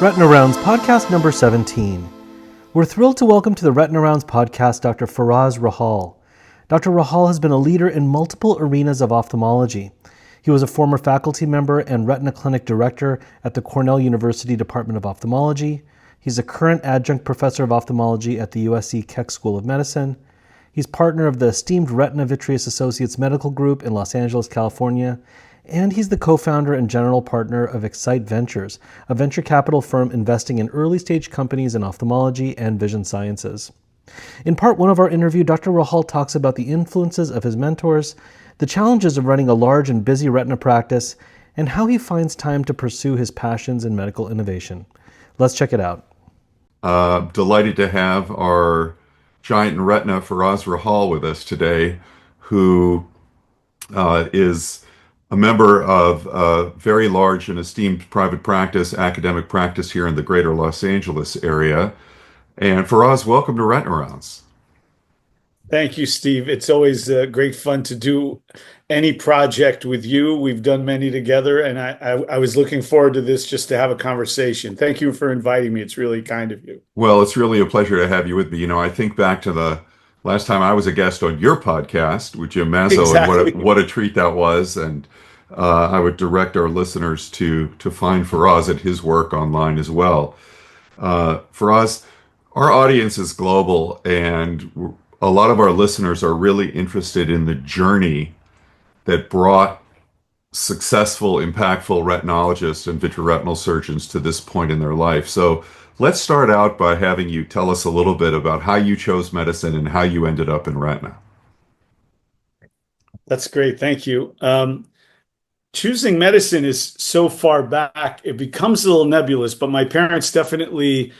Retina Rounds podcast number 17. We're thrilled to welcome to the Retina Rounds podcast Dr. Firas Rahhal. Dr. Rahhal has been a leader in multiple arenas of ophthalmology. He was a former faculty member and Retina Clinic Director at the Cornell University Department of Ophthalmology. He's a current Adjunct Professor of Ophthalmology at the USC Keck School of Medicine. He's partner of the esteemed Retina-Vitreous Associates Medical Group in Los Angeles, California. And he's the co-founder and general partner of ExSight Ventures, a venture capital firm investing in early-stage companies in ophthalmology and vision sciences. In part one of our interview, Dr. Rahhal talks about the influences of his mentors, the challenges of running a large and busy retina practice, and how he finds time to pursue his passions in medical innovation. Let's check it out. Delighted to have our giant in retina, Firas Rahhal, with us today, who is a member of a very large and esteemed private practice, academic practice here in the greater Los Angeles area. And Firas, welcome to Retina Rounds. Thank you, Steve. It's always great fun to do any project with you. We've done many together, and I was looking forward to this just to have a conversation. Thank you for inviting me. It's really kind of you. Well, it's really a pleasure to have you with me. You know, I think back to the last time I was a guest on your podcast with Jim Mazzo, Exactly. and what a treat that was. And I would direct our listeners to find Firas at his work online as well. Firas, our audience is global, and a lot of our listeners are really interested in the journey that brought successful, impactful retinologists and vitreoretinal surgeons to this point in their life. So let's start out by having you tell us a little bit about how you chose medicine and how you ended up in retina. That's great. Thank you. Choosing medicine is so far back, it becomes a little nebulous, but my parents definitely,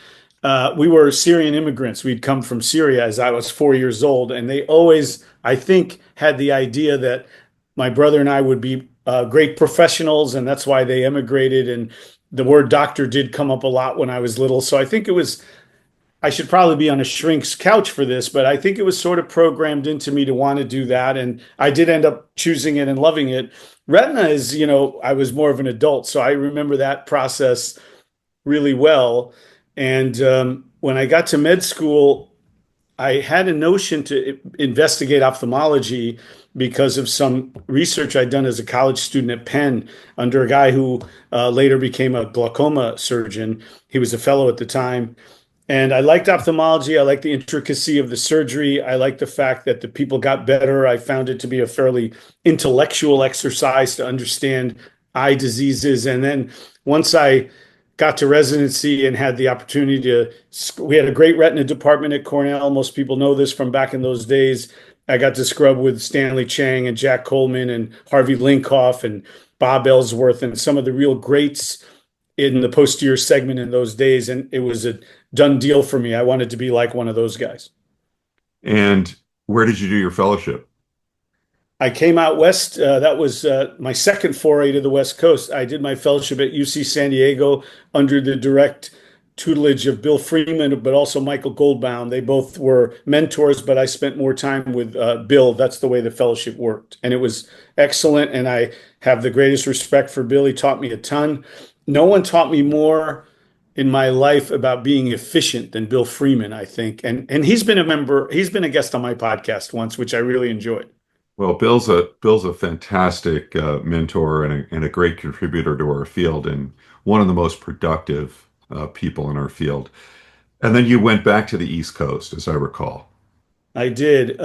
we were Syrian immigrants. We'd come from Syria as I was 4 years old, and they always, I think, had the idea that my brother and I would be great professionals, and that's why they emigrated. And the word doctor did come up a lot when I was little. So I think I should probably be on a shrink's couch for this, but I think it was sort of programmed into me to want to do that. And I did end up choosing it and loving it. Retina is, I was more of an adult, so I remember that process really well. And when I got to med school, I had a notion to investigate ophthalmology because of some research I'd done as a college student at Penn under a guy who later became a glaucoma surgeon. He was a fellow at the time. And I liked ophthalmology. I liked the intricacy of the surgery. I liked the fact that the people got better. I found it to be a fairly intellectual exercise to understand eye diseases. And then once I got to residency and had the opportunity we had a great retina department at Cornell. Most people know this from back in those days. I got to scrub with Stanley Chang and Jack Coleman and Harvey Linkoff and Bob Ellsworth and some of the real greats in the posterior segment in those days. And it was a done deal for me. I wanted to be like one of those guys. And where did you do your fellowship? I came out west. That was my second foray to the West Coast. I did my fellowship at UC San Diego under the direct tutelage of Bill Freeman, but also Michael Goldbaum. They both were mentors, but I spent more time with Bill. That's the way the fellowship worked. And it was excellent. And I have the greatest respect for Bill. He taught me a ton. No one taught me more in my life about being efficient than Bill Freeman, I think. And he's been a guest on my podcast once, which I really enjoyed. Well, Bill's a fantastic mentor and a great contributor to our field, and one of the most productive people in our field. And then you went back to the East Coast, as I recall. I did.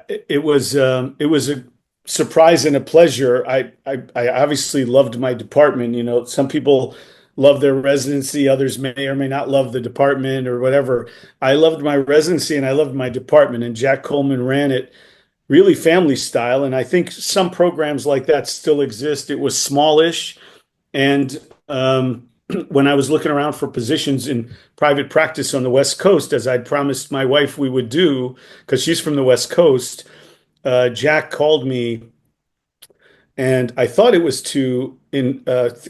It was a surprise and a pleasure. I obviously loved my department. Some people love their residency, others may or may not love the department or whatever. I loved my residency and I loved my department, and Jack Coleman ran it really family style. And I think some programs like that still exist. It was smallish. And when I was looking around for positions in private practice on the West Coast, as I'd promised my wife we would do, because she's from the West Coast, Jack called me, and I thought it was to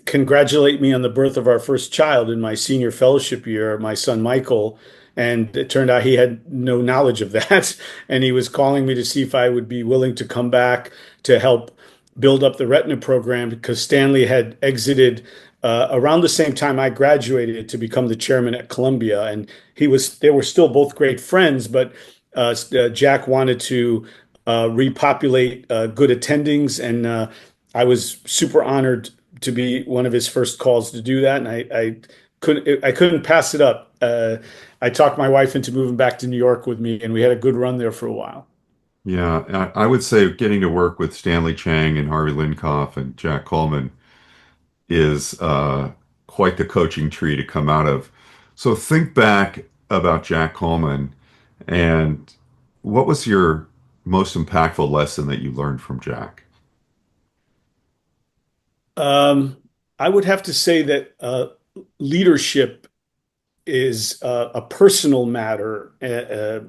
congratulate me on the birth of our first child in my senior fellowship year, my son Michael. And it turned out he had no knowledge of that. And he was calling me to see if I would be willing to come back to help build up the retina program, because Stanley had exited around the same time I graduated to become the chairman at Columbia, and they were still both great friends, but Jack wanted to repopulate good attendings, and I was super honored to be one of his first calls to do that, and I couldn't pass it up. I talked my wife into moving back to New York with me, and we had a good run there for a while. Yeah, I would say getting to work with Stanley Chang and Harvey Linkoff and Jack Coleman is quite the coaching tree to come out of. So think back about Jack Coleman and what was your most impactful lesson that you learned from Jack? Um, I would have to say that leadership is a personal matter. I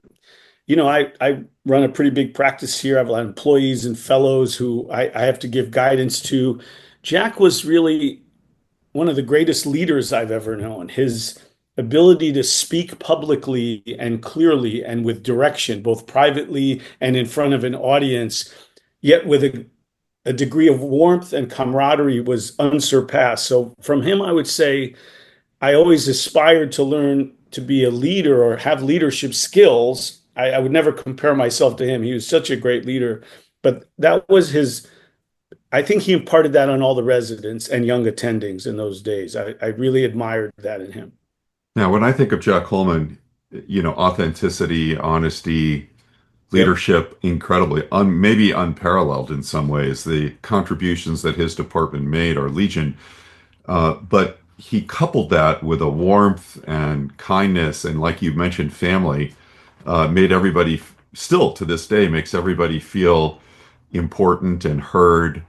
run a pretty big practice here. I have a lot of employees and fellows who I have to give guidance to. Jack was really one of the greatest leaders I've ever known. His ability to speak publicly and clearly and with direction, both privately and in front of an audience, yet with a degree of warmth and camaraderie was unsurpassed. So from him, I would say I always aspired to learn to be a leader or have leadership skills. I would never compare myself to him. He was such a great leader, but that was his. I think he imparted that on all the residents and young attendings in those days. I really admired that in him. Now, when I think of Jack Coleman, authenticity, honesty, Yep. leadership, incredibly, maybe unparalleled in some ways. The contributions that his department made are legion. But he coupled that with a warmth and kindness, and like you mentioned, family, made everybody, still to this day, makes everybody feel important and heard.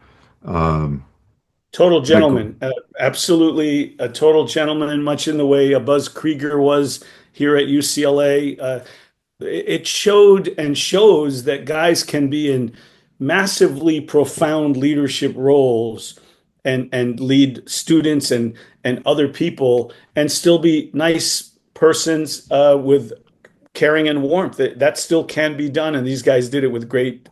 Um, Total like, gentleman, absolutely a total gentleman, much in the way a Buzz Krieger was here at UCLA. It showed and shows that guys can be in massively profound leadership roles and lead students and other people and still be nice persons with caring and warmth. That still can be done, and these guys did it with great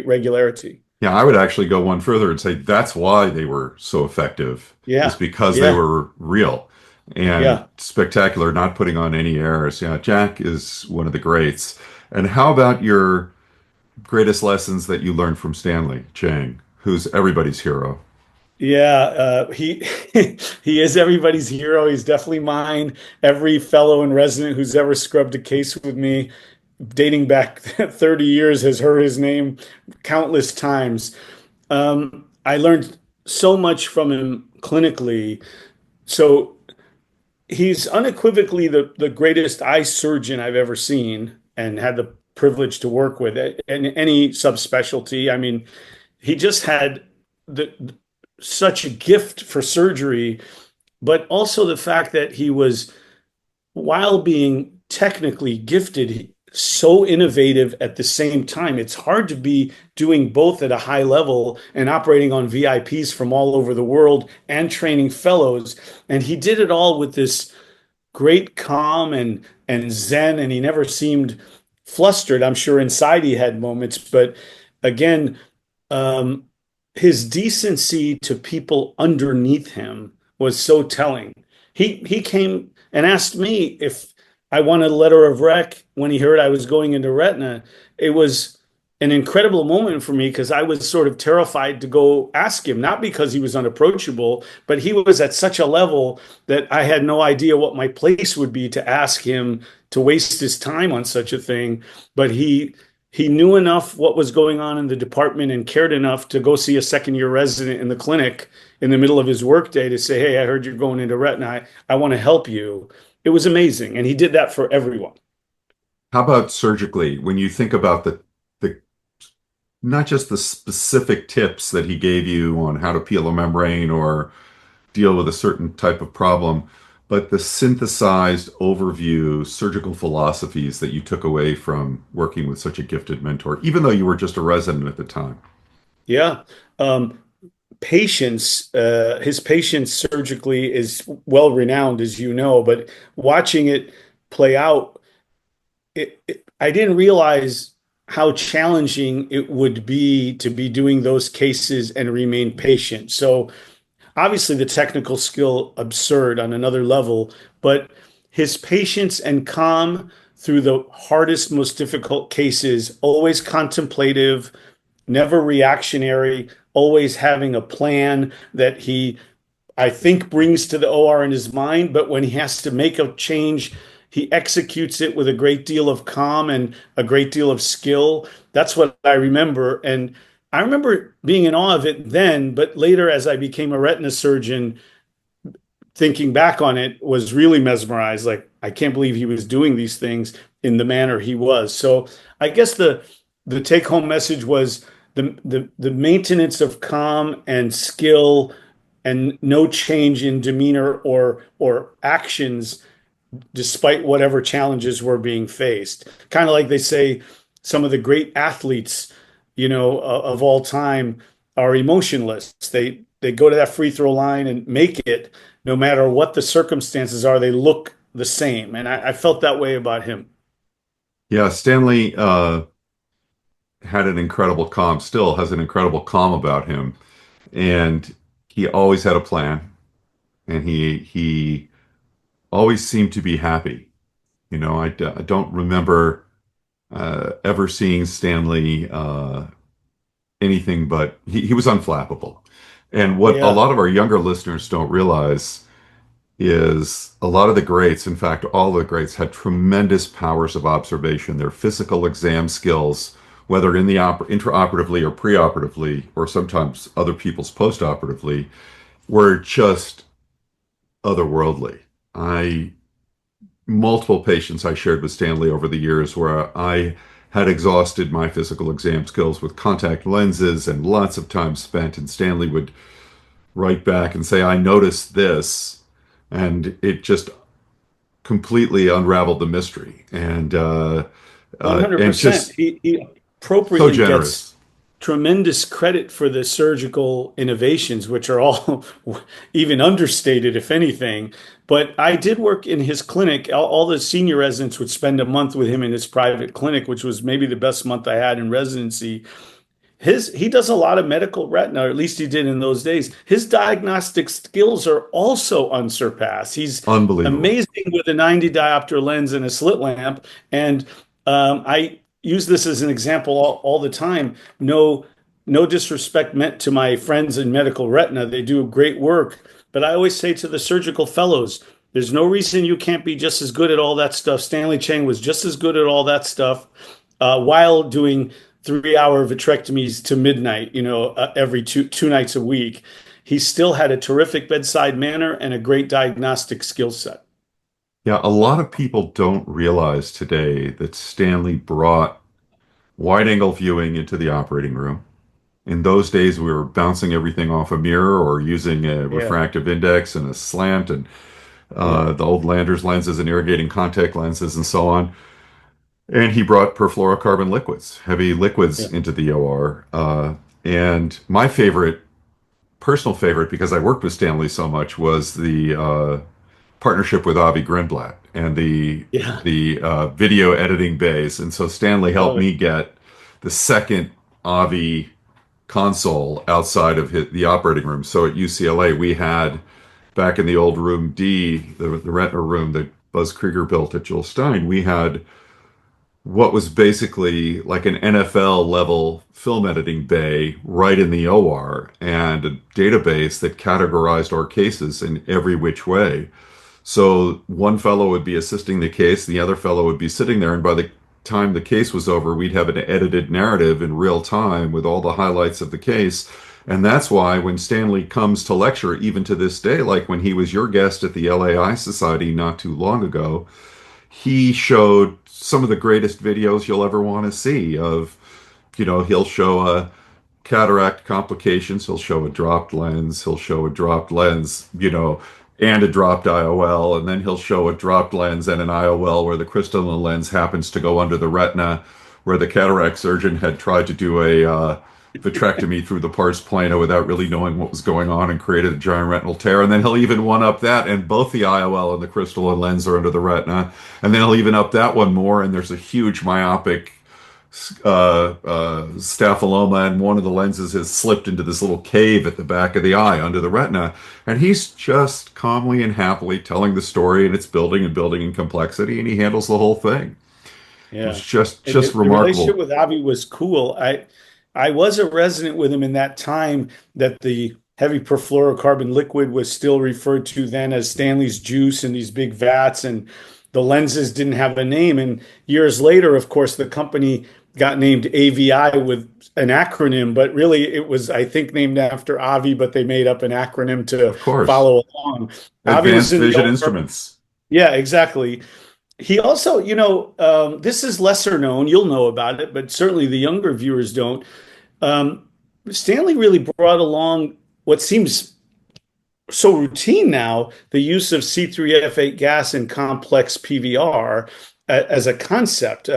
regularity. yeah, I would actually go one further and say that's why they were so effective, is Yeah, because they yeah, were real and yeah. spectacular, not putting on any airs. Yeah, Jack is one of the greats. And how about your greatest lessons that you learned from Stanley Chang, who's everybody's hero? Yeah, he he is everybody's hero. He's definitely mine. Every fellow and resident who's ever scrubbed a case with me, dating back 30 years, has heard his name countless times. I learned so much from him clinically. So he's unequivocally the greatest eye surgeon I've ever seen and had the privilege to work with in any subspecialty. I mean, he just had the such a gift for surgery, but also the fact that he was, while being technically gifted, so innovative at the same time. It's hard to be doing both at a high level and operating on VIPs from all over the world and training fellows. And he did it all with this great calm and zen, and he never seemed flustered. I'm sure inside he had moments, but again, um, his decency to people underneath him was so telling. He came and asked me if I wanted a letter of rec when he heard I was going into retina. It was an incredible moment for me because I was sort of terrified to go ask him, not because he was unapproachable, but he was at such a level that I had no idea what my place would be to ask him to waste his time on such a thing. But he knew enough what was going on in the department and cared enough to go see a second year resident in the clinic in the middle of his workday to say, "Hey, I heard you're going into retina. I want to help you." It was amazing. And he did that for everyone. How about surgically? When you think about the not just the specific tips that he gave you on how to peel a membrane or deal with a certain type of problem, but the synthesized overview surgical philosophies that you took away from working with such a gifted mentor, even though you were just a resident at the time. Yeah. Um, Patience, his patience surgically is well renowned, as you know, but watching it play out, I didn't realize how challenging it would be to be doing those cases and remain patient. So obviously the technical skill absurd on another level, but his patience and calm through the hardest, most difficult cases, always contemplative, never reactionary, always having a plan that he, I think, brings to the OR in his mind, but when he has to make a change, he executes it with a great deal of calm and a great deal of skill. That's what I remember. And I remember being in awe of it then, but later, as I became a retina surgeon, thinking back on it, was really mesmerized. Like, I can't believe he was doing these things in the manner he was. So I guess the take home message was the maintenance of calm and skill and no change in demeanor or actions despite whatever challenges were being faced. Kind of like they say some of the great athletes, of all time are emotionless. They go to that free throw line and make it no matter what the circumstances are. They look the same. And I felt that way about him. Yeah, Stanley had an incredible calm, still has an incredible calm about him. And he always had a plan, and he always seemed to be happy. I don't remember ever seeing Stanley anything but he was unflappable. And what a Yeah. lot of our younger listeners don't realize is a lot of the greats, in fact, all the greats had tremendous powers of observation. Their physical exam skills, whether in the intraoperatively or preoperatively, or sometimes other people's postoperatively, were just otherworldly. I multiple patients I shared with Stanley over the years where I had exhausted my physical exam skills with contact lenses and lots of time spent, and Stanley would write back and say, I noticed this, and it just completely unraveled the mystery. And 100%. just He so appropriately gets generous. tremendous credit for the surgical innovations, which are all even understated, if anything. But I did work in his clinic. All the senior residents would spend a month with him in his private clinic, which was maybe the best month I had in residency. He does a lot of medical retina, or at least he did in those days. His diagnostic skills are also unsurpassed. He's Unbelievable. amazing with a 90 diopter lens and a slit lamp. And I use this as an example all the time. No disrespect meant to my friends in medical retina. They do great work. But I always say to the surgical fellows, there's no reason you can't be just as good at all that stuff. Stanley Chang was just as good at all that stuff while doing 3 hour vitrectomies to midnight, every two nights a week. He still had a terrific bedside manner and a great diagnostic skill set. Yeah, a lot of people don't realize today that Stanley brought wide angle viewing into the operating room. In those days, we were bouncing everything off a mirror or using a Yeah, refractive index and a slant and yeah, the old Landers lenses and irrigating contact lenses and so on. And he brought perfluorocarbon liquids, heavy liquids yeah, into the OR. And my favorite, personal favorite, because I worked with Stanley so much, was the partnership with Avi Greenblatt and the yeah. video editing bays. And so Stanley helped Love it. me get the second Avi console outside of the operating room. So at UCLA, we had back in the old room D, the retina room that Buzz Krieger built at Jules Stein, we had what was basically like an NFL level film editing bay right in the OR and a database that categorized our cases in every which way. So one fellow would be assisting the case, the other fellow would be sitting there, and by the time the case was over, we'd have an edited narrative in real time with all the highlights of the case. And that's why when Stanley comes to lecture, even to this day, like when he was your guest at the LAI Society not too long ago, he showed some of the greatest videos you'll ever want to see of, he'll show a cataract complications, he'll show a dropped lens, he'll show a dropped lens, and a dropped IOL, and then he'll show a dropped lens and an IOL where the crystalline lens happens to go under the retina, where the cataract surgeon had tried to do a vitrectomy through the pars plana without really knowing what was going on and created a giant retinal tear. And then he'll even one up that, and both the IOL and the crystalline lens are under the retina. And then he'll even up that one more, and there's a huge myopic staphyloma, and one of the lenses has slipped into this little cave at the back of the eye under the retina. And he's just calmly and happily telling the story, and it's building and building in complexity, and he handles the whole thing. It was Yeah. And just the relationship remarkable. with Avi was cool. I was a resident with him in that time that the heavy perfluorocarbon liquid was still referred to then as Stanley's juice in these big vats, and the lenses didn't have a name. And years later, of course, the company got named AVI with an acronym, but really it was, I think, named after Avi, but they made up an acronym to Of course. follow along. Avi was Advanced in the Vision Oak. Instruments. Yeah, exactly. He also, this is lesser known. You'll know about it, but certainly the younger viewers don't. Um, Stanley really brought along what seems so routine now, the use of C3F8 gas in complex PVR as a concept.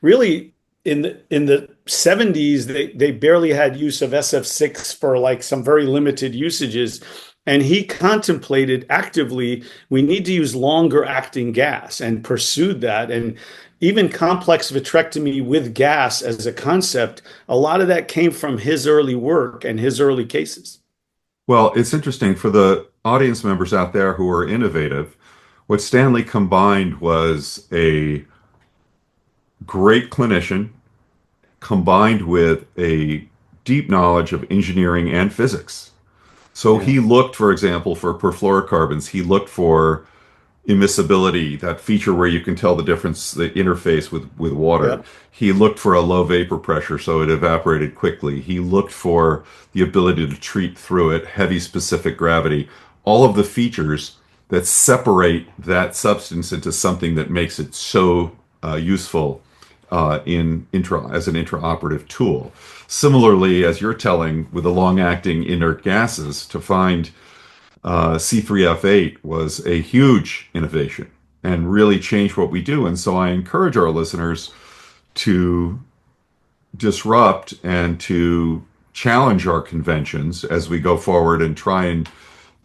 Really, in the 70s, they barely had use of SF6 for like some very limited usages. And he contemplated actively, we need to use longer acting gas, and pursued that. And even complex vitrectomy with gas as a concept, a lot of that came from his early work and his early cases. Well, it's interesting for the audience members out there who are innovative. What Stanley combined was a great clinician combined with a deep knowledge of engineering and physics. So Yeah. he looked, for example, for perfluorocarbons. He looked for immiscibility, that feature where you can tell the difference, the interface with water. Yep. He looked for a low vapor pressure so it evaporated quickly. He looked for the ability to treat through it, heavy specific gravity, all of the features that separate that substance into something that makes it so useful as an intraoperative tool. Similarly, as you're telling, with the long-acting inert gases, to find C3F8 was a huge innovation and really changed what we do. And so I encourage our listeners to disrupt and to challenge our conventions as we go forward and try and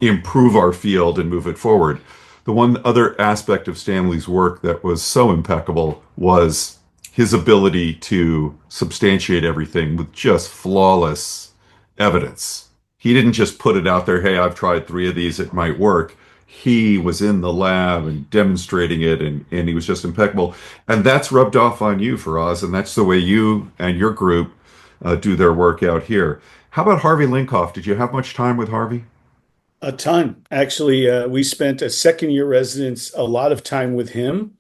improve our field and move it forward. The one other aspect of Stanley's work that was so impeccable was his ability to substantiate everything with just flawless evidence. He didn't just put it out there, hey, I've tried 3 of these, it might work. He was in the lab and demonstrating it, and he was just impeccable. And that's rubbed off on you, Faraz, and that's the way you and your group do their work out here. How about Harvey Linkoff? Did you have much time with Harvey? A ton. Actually, we spent a second year residence, a lot of time with him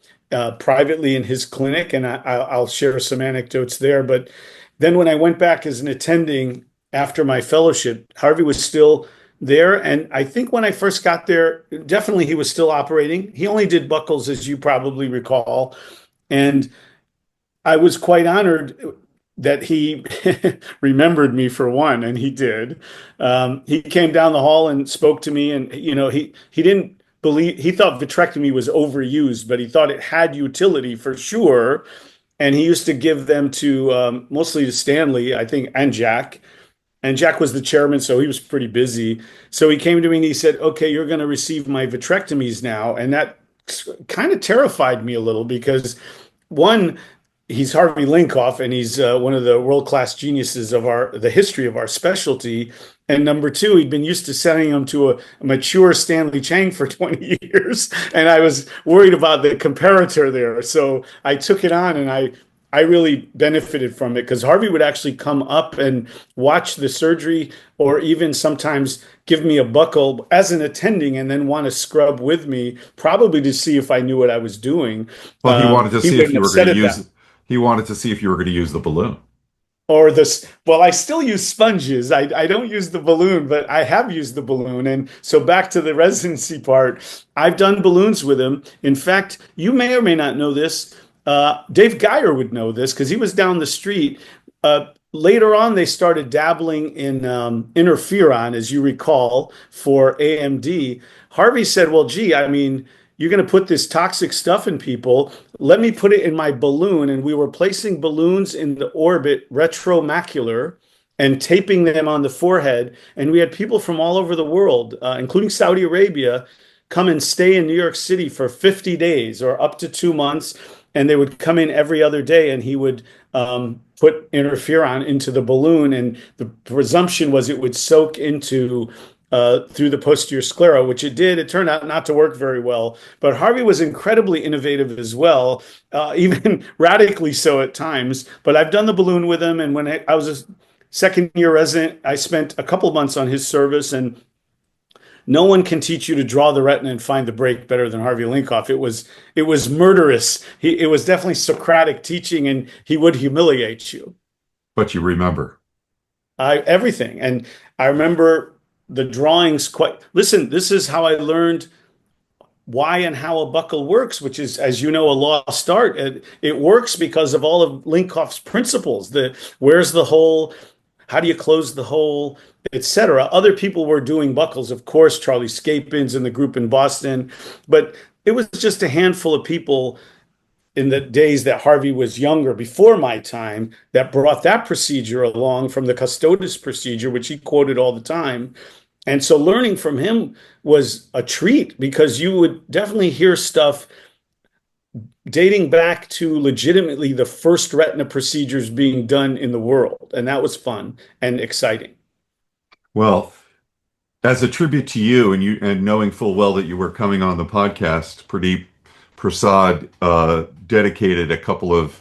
privately in his clinic, and I'll share some anecdotes there. But then when I went back as an attending after my fellowship, Harvey was still there. And I think when I first got there, definitely he was still operating. He only did buckles, as you probably recall. And I was quite honored that he remembered me for one, and he did. He came down the hall and spoke to me, and he didn't believe, he thought vitrectomy was overused, but he thought it had utility for sure. And he used to give them to mostly to Stanley, I think, and Jack. And Jack was the chairman, so he was pretty busy. So he came to me and he said, "Okay, you're going to receive my vitrectomies now." And that kind of terrified me a little because, one, he's Harvey Linkoff, and he's one of the world-class geniuses of the history of our specialty. And number two, he'd been used to sending him to a mature Stanley Chang for 20 years, and I was worried about the comparator there. So I took it on, and I really benefited from it because Harvey would actually come up and watch the surgery, or even sometimes give me a buckle as an attending and then want to scrub with me, probably to see if I knew what I was doing. Well, he wanted to He see if wasn't you were going upset to at that. use. He wanted to see if you were going to use the balloon. Or this, well, I still use sponges. I don't use the balloon, but I have used the balloon. And so back to the residency part, I've done balloons with him. In fact, you may or may not know this. Dave Geyer would know this because he was down the street. Later on, they started dabbling in interferon, as you recall, for AMD. Harvey said, "Well, gee, I mean, you're going to put this toxic stuff in people. Let me put it in my balloon." And we were placing balloons in the orbit retromacular and taping them on the forehead. And we had people from all over the world, including Saudi Arabia, come and stay in New York City for 50 days or up to 2 months. and they would come in every other day, and he would put interferon into the balloon, and the presumption was it would soak into through the posterior sclera, which it did. It turned out not to work very well. But Harvey was incredibly innovative as well, even radically so at times. But I've done the balloon with him, and when I was a second year resident, I spent a couple of months on his service, and no one can teach you to draw the retina and find the break better than Harvey Linkoff. It was murderous. It was definitely Socratic teaching, and he would humiliate you. But you remember. Everything, and I remember the drawings. Listen, this is how I learned why and how a buckle works, which is, as you know, a lost art. It works because of all of Linkoff's principles. Where's the hole? How do you close the hole, etc. Other people were doing buckles, of course, Charlie Scapins and the group in Boston, but it was just a handful of people in the days that Harvey was younger, before my time, that brought that procedure along from the Custodes procedure, which he quoted all the time. And so learning from him was a treat, because you would definitely hear stuff dating back to legitimately the first retina procedures being done in the world. And that was fun and exciting. Well, as a tribute to you and knowing full well that you were coming on the podcast, Pradeep Prasad dedicated a couple of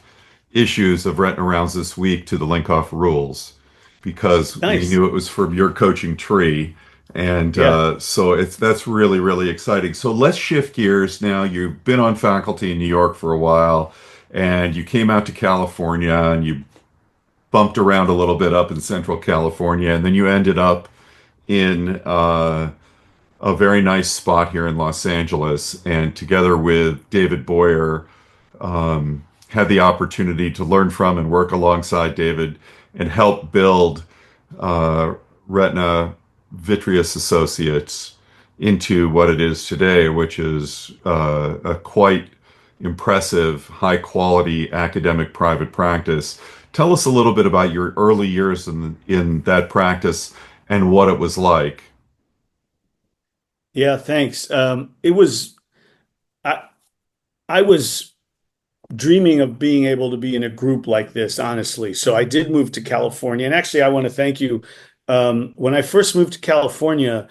issues of Retina Rounds this week to the Linkoff rules, because we Nice. knew it was from your coaching tree. And Yeah. so that's really, really exciting. So let's shift gears now. You've been on faculty in New York for a while, and you came out to California, and you bumped around a little bit up in Central California, and then you ended up in a very nice spot here in Los Angeles. And together with David Boyer, had the opportunity to learn from and work alongside David and help build Retina-Vitreous Associates into what it is today, which is a quite impressive, high quality academic private practice. Tell us a little bit about your early years in that practice and what it was like. Yeah, thanks. I, I was dreaming of being able to be in a group like this, honestly. So I did move to California. And actually, I want to thank you. When I first moved to California,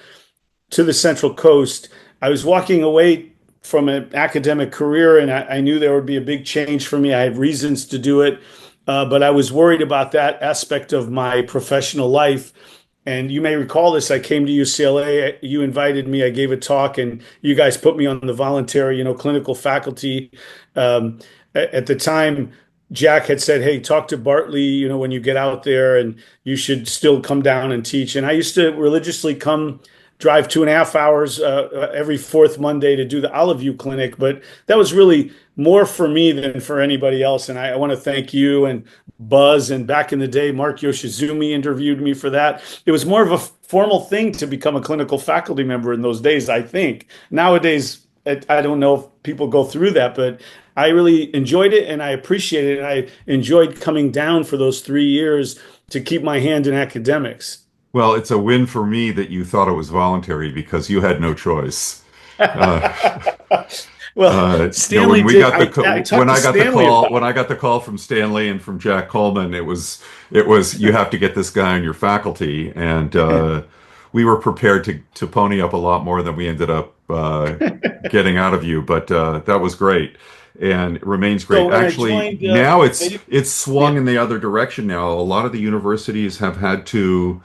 to the Central Coast, I was walking away from an academic career, and I knew there would be a big change for me. I had reasons to do it, but I was worried about that aspect of my professional life. And you may recall this. I came to UCLA. You invited me. I gave a talk, and you guys put me on the voluntary, clinical faculty. At the time, Jack had said, "Hey, talk to Bartley, when you get out there, and you should still come down and teach." And I used to religiously drive 2.5 hours every fourth Monday to do the Olive View Clinic. But that was really more for me than for anybody else. And I want to thank you and Buzz. And back in the day, Mark Yoshizumi interviewed me for that. It was more of a formal thing to become a clinical faculty member in those days, I think. Nowadays, I don't know if people go through that, but I really enjoyed it and I appreciate it. And I enjoyed coming down for those 3 years to keep my hand in academics. Well, it's a win for me that you thought it was voluntary because you had no choice. Uh, Well, when Stanley we did. got I the talked when to I got the Stanley call about when I got the call from Stanley and from Jack Coleman, it was you have to get this guy on your faculty, and it. we were prepared to pony up a lot more than we ended up getting out of you, but that was great. And it remains So great. when I Actually, joined, now they, it's swung yeah, in the other direction now. A lot of the universities have had to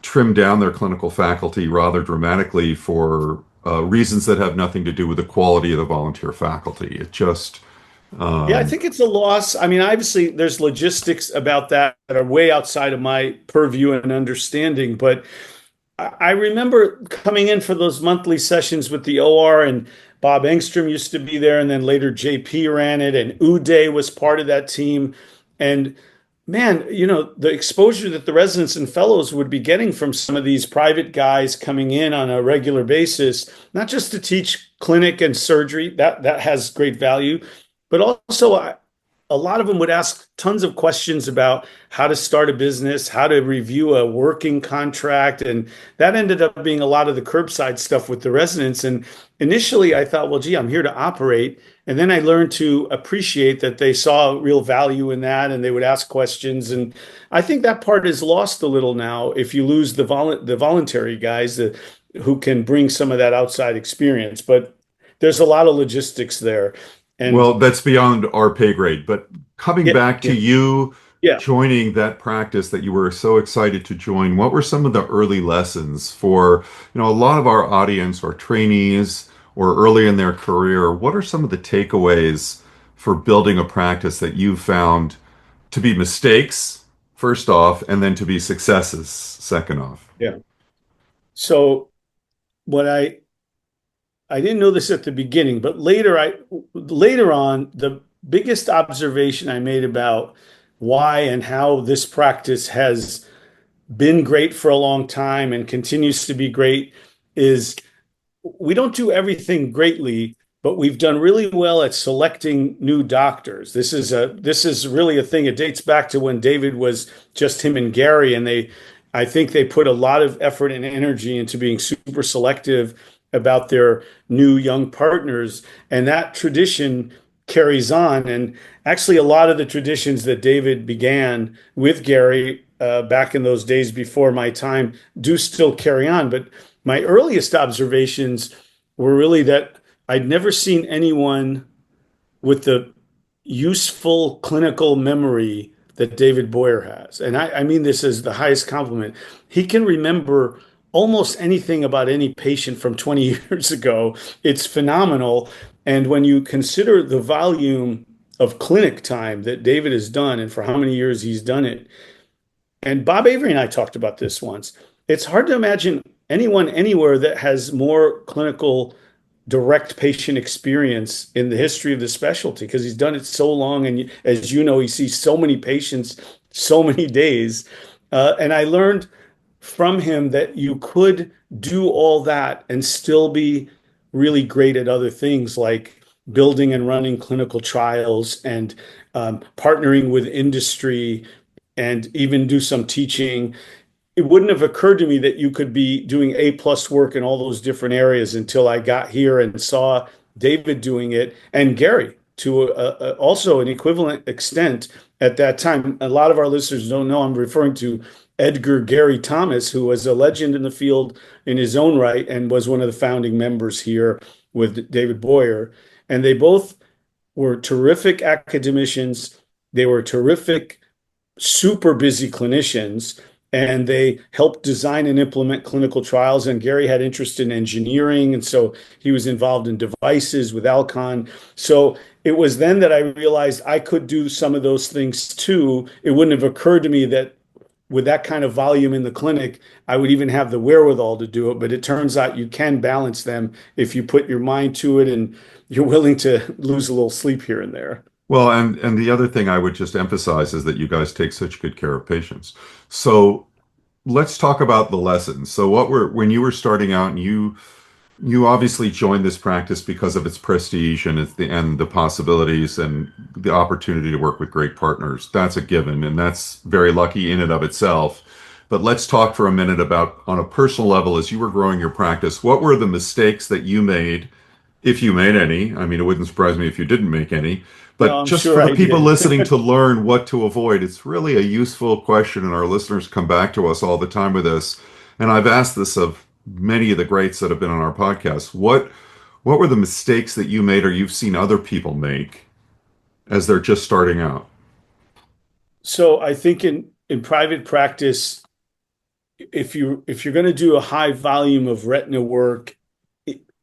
trim down their clinical faculty rather dramatically for reasons that have nothing to do with the quality of the volunteer faculty. It just, yeah, I um, think it's a loss. I mean, obviously, there's logistics about that are way outside of my purview and understanding. But I remember coming in for those monthly sessions with the OR, and Bob Engstrom used to be there, and then later JP ran it, and Uday was part of that team. And man, the exposure that the residents and fellows would be getting from some of these private guys coming in on a regular basis, not just to teach clinic and surgery, that has great value, but also a lot of them would ask tons of questions about how to start a business, how to review a working contract. And that ended up being a lot of the curbside stuff with the residents. And initially I thought, well, gee, I'm here to operate. And then I learned to appreciate that they saw real value in that and they would ask questions. And I think that part is lost a little now if you lose the voluntary guys who can bring some of that outside experience. But there's a lot of logistics there. And Well, that's beyond our pay grade. But coming yeah, back to yeah, you yeah. joining that practice that you were so excited to join, what were some of the early lessons for, a lot of our audience or trainees or early in their career? What are some of the takeaways for building a practice that you found to be mistakes, first off, and then to be successes, second off? Yeah. So what I didn't know this at the beginning, but later on, the biggest observation I made about why and how this practice has been great for a long time and continues to be great is we don't do everything greatly, but we've done really well at selecting new doctors. This is really a thing. It dates back to when David was just him and Gary, and I think they put a lot of effort and energy into being super selective about their new young partners, and that tradition carries on. And actually, a lot of the traditions that David began with Gary back in those days before my time do still carry on. But my earliest observations were really that I'd never seen anyone with the useful clinical memory that David Boyer has. And I mean this as the highest compliment. He can remember almost anything about any patient from 20 years ago. It's phenomenal. And when you consider the volume of clinic time that David has done and for how many years he's done it, and Bob Avery and I talked about this once, it's hard to imagine anyone anywhere that has more clinical direct patient experience in the history of the specialty because he's done it so long. And as you know, he sees so many patients, so many days. And I learned from him that you could do all that and still be really great at other things like building and running clinical trials and partnering with industry and even do some teaching. It wouldn't have occurred to me that you could be doing A+ work in all those different areas until I got here and saw David doing it and Gary to also an equivalent extent at that time. A lot of our listeners don't know I'm referring to Edgar Gary Thomas, who was a legend in the field in his own right and was one of the founding members here with David Boyer. And they both were terrific academicians. They were terrific, super busy clinicians, and they helped design and implement clinical trials. And Gary had interest in engineering, and so he was involved in devices with Alcon. So it was then that I realized I could do some of those things too. It wouldn't have occurred to me that with that kind of volume in the clinic, I would even have the wherewithal to do it. But it turns out you can balance them if you put your mind to it and you're willing to lose a little sleep here and there. Well, and the other thing I would just emphasize is that you guys take such good care of patients. So let's talk about the lessons. So when you were starting out and you obviously joined this practice because of its prestige and the possibilities and the opportunity to work with great partners. That's a given, and that's very lucky in and of itself. But let's talk for a minute about, on a personal level, as you were growing your practice, what were the mistakes that you made, if you made any? I mean, it wouldn't surprise me if you didn't make any. No, But I'm just sure for the I people did. listening to learn what to avoid, it's really a useful question, and our listeners come back to us all the time with this. And I've asked this of many of the greats that have been on our podcast. What were the mistakes that you made or you've seen other people make as they're just starting out? So I think in private practice, if you're going to do a high volume of retina work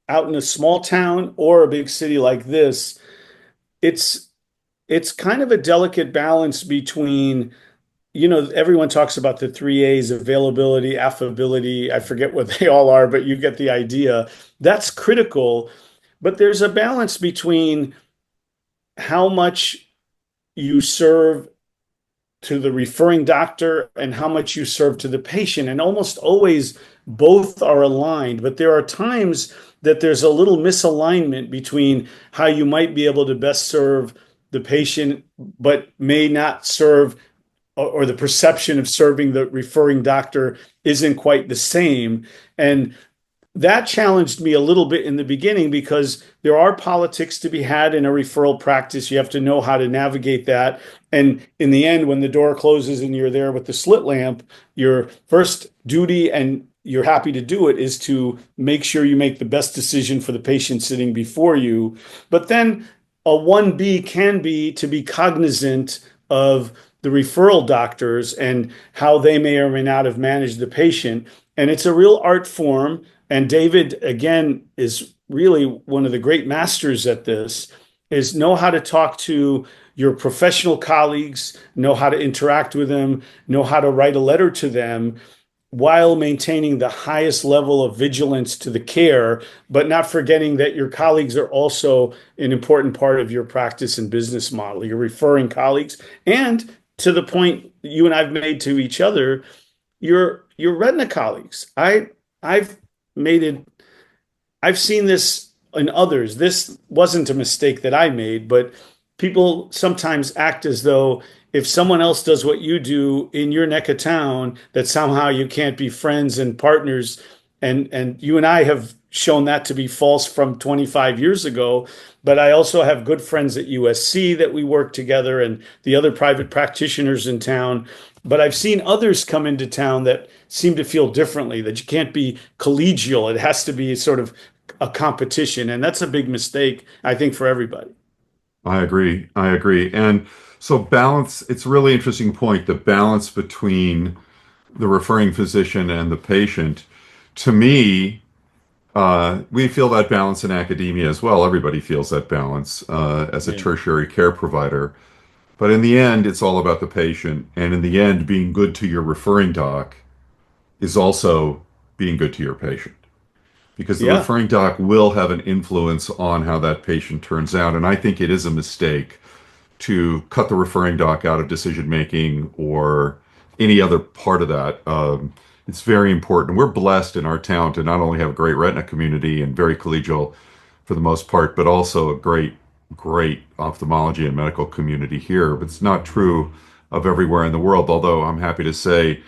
out in a small town or a big city like this, it's kind of a delicate balance between, everyone talks about the three A's: availability, affability. I forget what they all are, but you get the idea. That's critical. But there's a balance between how much you serve to the referring doctor and how much you serve to the patient. And almost always both are aligned. But there are times that there's a little misalignment between how you might be able to best serve the patient, but may not serve, or the perception of serving the referring doctor isn't quite the same. And that challenged me a little bit in the beginning because there are politics to be had in a referral practice. You have to know how to navigate that. And in the end, when the door closes and you're there with the slit lamp, your first duty, and you're happy to do it, is to make sure you make the best decision for the patient sitting before you. But then a 1B can be to be cognizant of the referral doctors and how they may or may not have managed the patient. And it's a real art form. And David, again, is really one of the great masters at this, is know how to talk to your professional colleagues, know how to interact with them, know how to write a letter to them while maintaining the highest level of vigilance to the care, but not forgetting that your colleagues are also an important part of your practice and business model, your referring colleagues. And to the point you and I've made to each other, your retina colleagues. I've made it, I've seen this in others. This wasn't a mistake that I made, but people sometimes act as though if someone else does what you do in your neck of town, that somehow you can't be friends and partners. And you and I have shown that to be false from 25 years ago. But I also have good friends at USC that we work together, and the other private practitioners in town. But I've seen others come into town that seem to feel differently, that you can't be collegial. It has to be sort of a competition. And that's a big mistake, I think, for everybody. I agree. I agree. And so balance, it's a really interesting point, the balance between the referring physician and the patient. To me, we feel that balance in academia as well. Everybody feels that balance as a Yeah. tertiary care provider. But in the end, it's all about the patient. And in the end, being good to your referring doc is also being good to your patient, because the Yeah. referring doc will have an influence on how that patient turns out. And I think it is a mistake to cut the referring doc out of decision making or any other part of that. It's very important. We're blessed in our town to not only have a great retina community and very collegial for the most part, but also a great ophthalmology and medical community here. But it's not true of everywhere in the world, although I'm happy to say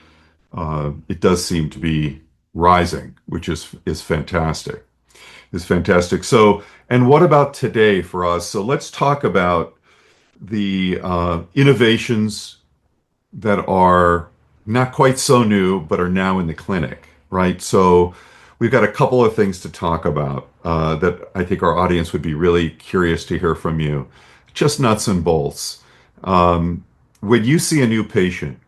it does seem to be rising, which is fantastic. Is fantastic. So, and what about today for us? So let's talk about the innovations that are not quite so new, but are now in the clinic, right? So we've got a couple of things to talk about that I think our audience would be really curious to hear from you. Just nuts and bolts. When you see a new patient,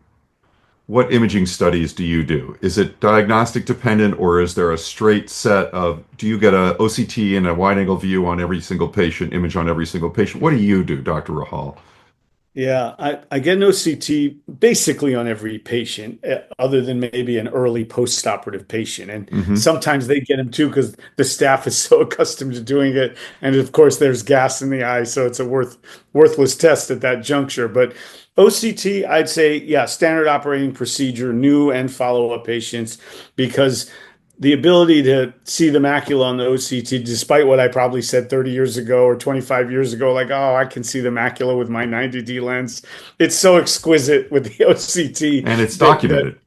what imaging studies do you do? Is it diagnostic dependent, or is there a straight set of, do you get a OCT and a wide angle view on every single patient, image on every single patient? What do you do, Dr. Rahhal? Yeah, I get an OCT basically on every patient, other than maybe an early post-operative patient. And Hmm. sometimes they get them too because the staff is so accustomed to doing it. And of course, there's gas in the eye, so it's a worthless test at that juncture. But OCT, I'd say, yeah, standard operating procedure, new and follow-up patients, because the ability to see the macula on the OCT, despite what I probably said 30 years ago or 25 years ago, like, oh, I can see the macula with my 90D lens. It's so exquisite with the OCT And it's that documented.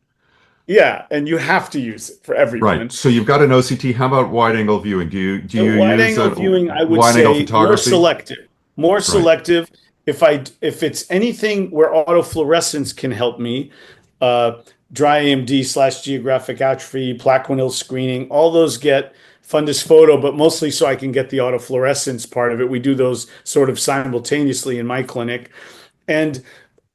yeah, and you have to use it for Right. everyone. So you've got an OCT. How about wide angle viewing? Do So you wide use angle a viewing, I would wide angle say more photography? selective, more Right. selective. If it's anything where autofluorescence can help me, uh, dry AMD/geographic atrophy, Plaquenil screening, all those get fundus photo, but mostly so I can get the autofluorescence part of it. We do those sort of simultaneously in my clinic. And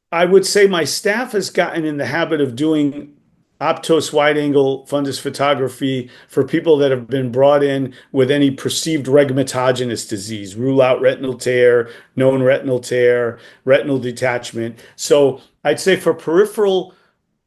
I would say my staff has gotten in the habit of doing Optos wide angle fundus photography for people that have been brought in with any perceived regmatogenous disease, rule out retinal tear, known retinal tear, retinal detachment. So I'd say for peripheral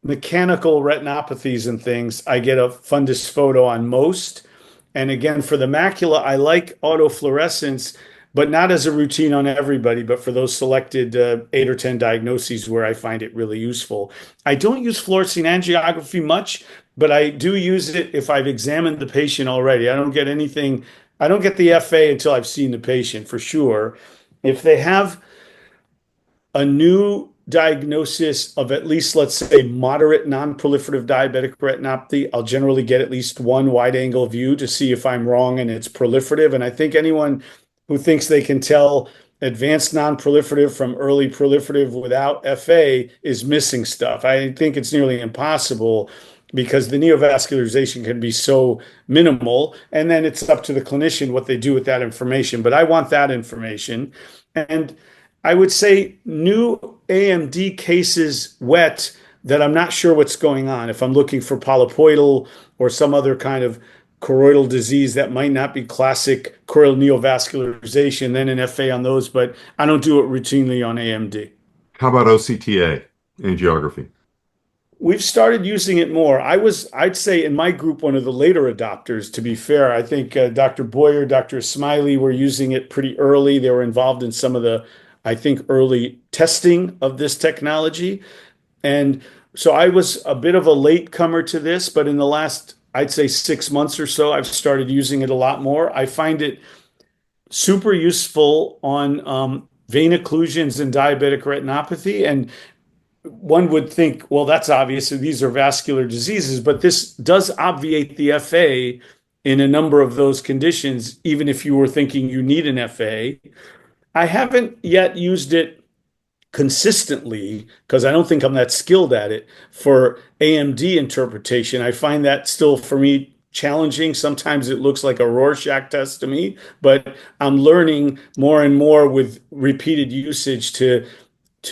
mechanical retinopathies and things, I get a fundus photo on most. And again, for the macula, I like autofluorescence, but not as a routine on everybody, but for those selected 8 or 10 diagnoses where I find it really useful. I don't use fluorescein angiography much, but I do use it if I've examined the patient already. I don't get the FA until I've seen the patient for sure. If they have a new diagnosis of at least, let's say, moderate non-proliferative diabetic retinopathy, I'll generally get at least one wide-angle view to see if I'm wrong and it's proliferative. And I think anyone who thinks they can tell advanced non-proliferative from early proliferative without FA is missing stuff. I think it's nearly impossible because the neovascularization can be so minimal, and then it's up to the clinician what they do with that information. But I want that information. And I would say new AMD cases wet that I'm not sure what's going on. If I'm looking for polypoidal or some other kind of choroidal disease that might not be classic choroidal neovascularization, then an FA on those, but I don't do it routinely on AMD. How about OCTA angiography? We've started using it more. I'd say in my group, one of the later adopters, to be fair. I think Dr. Boyer, Dr. Smiley were using it pretty early. They were involved in some of the, I think, early testing of this technology. And so I was a bit of a latecomer to this, but in the last, I'd say 6 months or so, I've started using it a lot more. I find it super useful on vein occlusions and diabetic retinopathy. And one would think, well, that's obvious. These are vascular diseases, but this does obviate the FA in a number of those conditions, even if you were thinking you need an FA. I haven't yet used it consistently because I don't think I'm that skilled at it for AMD interpretation. I find that still for me challenging. Sometimes it looks like a Rorschach test to me, but I'm learning more and more with repeated usage to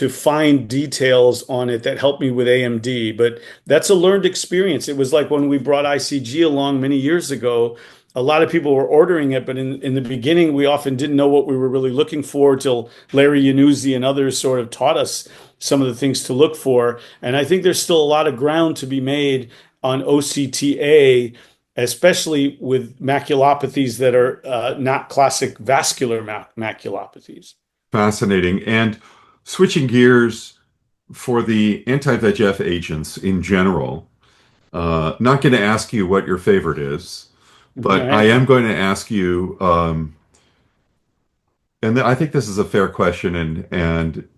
find details on it that help me with AMD. But that's a learned experience. It was like when we brought ICG along many years ago, a lot of people were ordering it, but in the beginning, we often didn't know what we were really looking for till Larry Yanuzzi and others sort of taught us some of the things to look for. And I think there's still a lot of ground to be made on OCTA, especially with maculopathies that are not classic vascular maculopathies. Fascinating. And switching gears for the anti-VEGF agents in general, not going to ask you what your favorite is, but I am going to ask you, and I think this is a fair question, and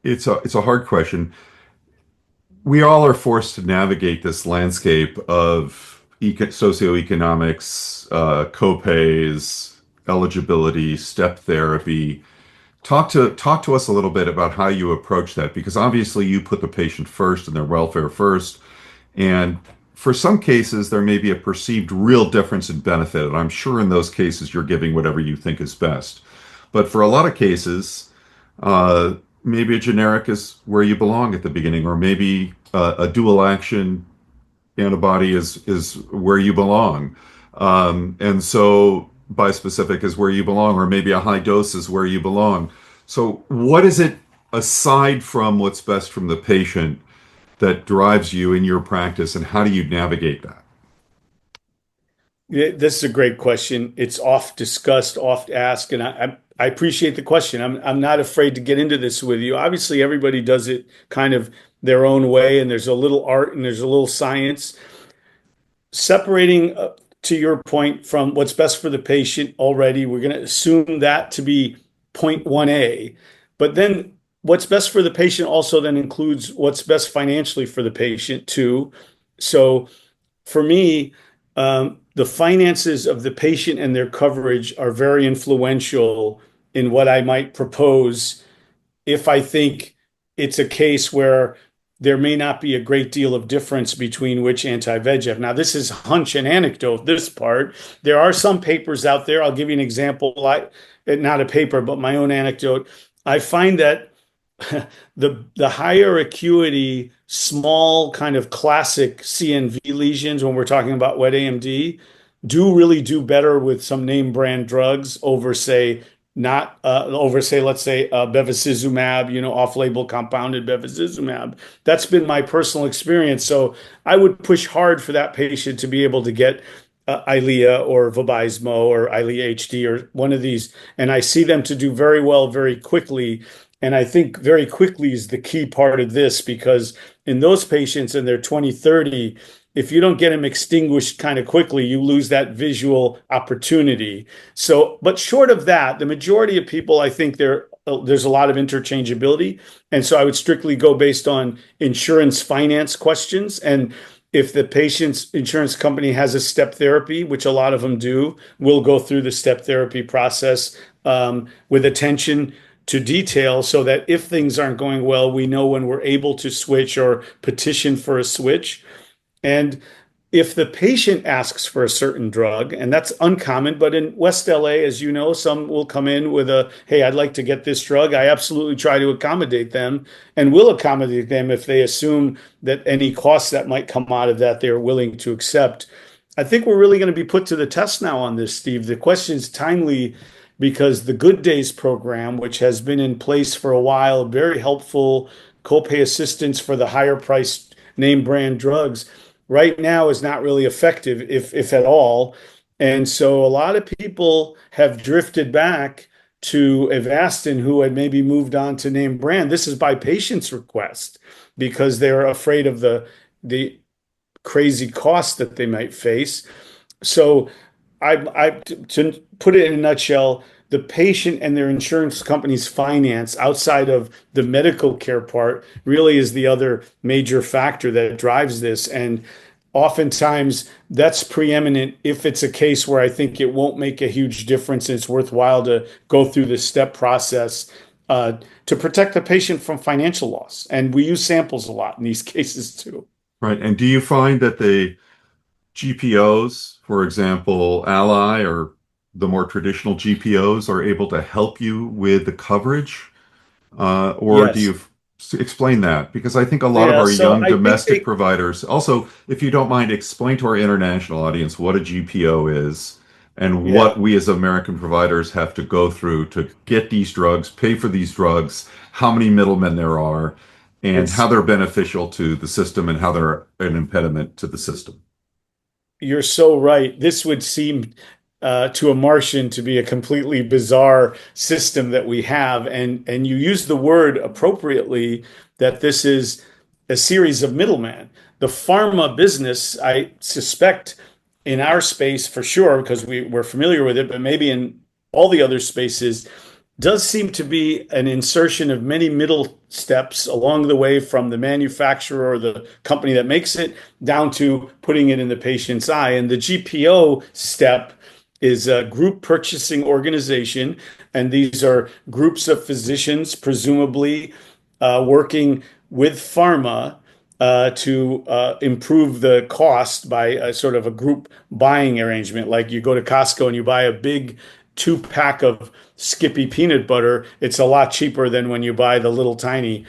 it's a hard question. We all are forced to navigate this landscape of socioeconomics, copays, eligibility, step therapy. Talk to us a little bit about how you approach that, because obviously you put the patient first and their welfare first. And for some cases, there may be a perceived real difference in benefit. And I'm sure in those cases, you're giving whatever you think is best. But for a lot of cases, maybe a generic is where you belong at the beginning, or maybe a dual action antibody is where you belong. And so bispecific is where you belong, or maybe a high dose is where you belong. So what is it, aside from what's best from the patient, that drives you in your practice, and how do you navigate that? Yeah, this is a great question. It's oft discussed, oft asked, and I appreciate the question. I'm not afraid to get into this with you. Obviously, everybody does it kind of their own way, and there's a little art and there's a little science. Separating, to your point, from what's best for the patient already, we're going to assume that to be point 1A. But then what's best for the patient also then includes what's best financially for the patient too. So for me, the finances of the patient and their coverage are very influential in what I might propose if I think it's a case where there may not be a great deal of difference between which anti-VEGF. Now, this is hunch and anecdote, this part. There are some papers out there. I'll give you an example, not a paper, but my own anecdote. I find that the higher acuity, small kind of classic CNV lesions, when we're talking about wet AMD, do really do better with some name brand drugs over, say, not over, say, let's say bevacizumab, off-label compounded bevacizumab. That's been my personal experience. So I would push hard for that patient to be able to get Eylea or Vabysmo or Eylea HD or one of these. And I see them to do very well very quickly. And I think very quickly is the key part of this, because in those patients in their 2030, if you don't get them extinguished kind of quickly, you lose that visual opportunity. So, but short of that, the majority of people, I think there's a lot of interchangeability. And so I would strictly go based on insurance finance questions. And if the patient's insurance company has a step therapy, which a lot of them do, we'll go through the step therapy process with attention to detail so that if things aren't going well, we know when we're able to switch or petition for a switch. And if the patient asks for a certain drug, and that's uncommon, but in West LA, as you know, some will come in with hey, I'd like to get this drug. I absolutely try to accommodate them and will accommodate them if they assume that any costs that might come out of that, they're willing to accept. I think we're really going to be put to the test now on this, Steve. The question is timely because the Good Days program, which has been in place for a while, very helpful copay assistance for the higher priced name brand drugs, right now is not really effective, if at all. And so a lot of people have drifted back to Avastin who had maybe moved on to name brand. This is by patient's request because they're afraid of the crazy costs that they might face. So to put it in a nutshell, the patient and their insurance company's finance outside of the medical care part really is the other major factor that drives this. And oftentimes that's preeminent if it's a case where I think it won't make a huge difference and it's worthwhile to go through the step process to protect the patient from financial loss. And we use samples a lot in these cases too. Right. And do you find that the GPOs, for example, Ally or the more traditional GPOs, are able to help you with the coverage? Or do Yes. you explain that? Because I think a lot of Yeah. our So young I think domestic providers, also, if you don't mind, explain to our international audience what a GPO is and what yeah, we as American providers have to go through to get these drugs, pay for these drugs, how many middlemen there are, and how it's they're beneficial to the system and how they're an impediment to the system. you're so right. This would seem to a Martian to be a completely bizarre system that we have, and you use the word appropriately that this is a series of middlemen. The pharma business, I suspect, in our space for sure, because we're familiar with it, but maybe in all the other spaces, does seem to be an insertion of many middle steps along the way from the manufacturer or the company that makes it down to putting it in the patient's eye. And the GPO step is a group purchasing organization. And these are groups of physicians, presumably working with pharma to improve the cost by a sort of a group buying arrangement. Like you go to Costco and you buy a big 2-pack of Skippy peanut butter. It's a lot cheaper than when you buy the little tiny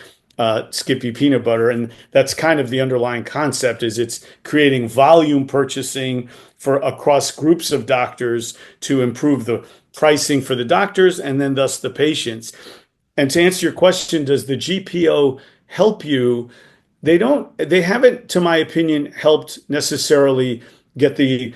Skippy peanut butter. And that's kind of the underlying concept is it's creating volume purchasing for across groups of doctors to improve the pricing for the doctors and then thus the patients. And to answer your question, does the GPO help you? They haven't, to my opinion, helped necessarily get the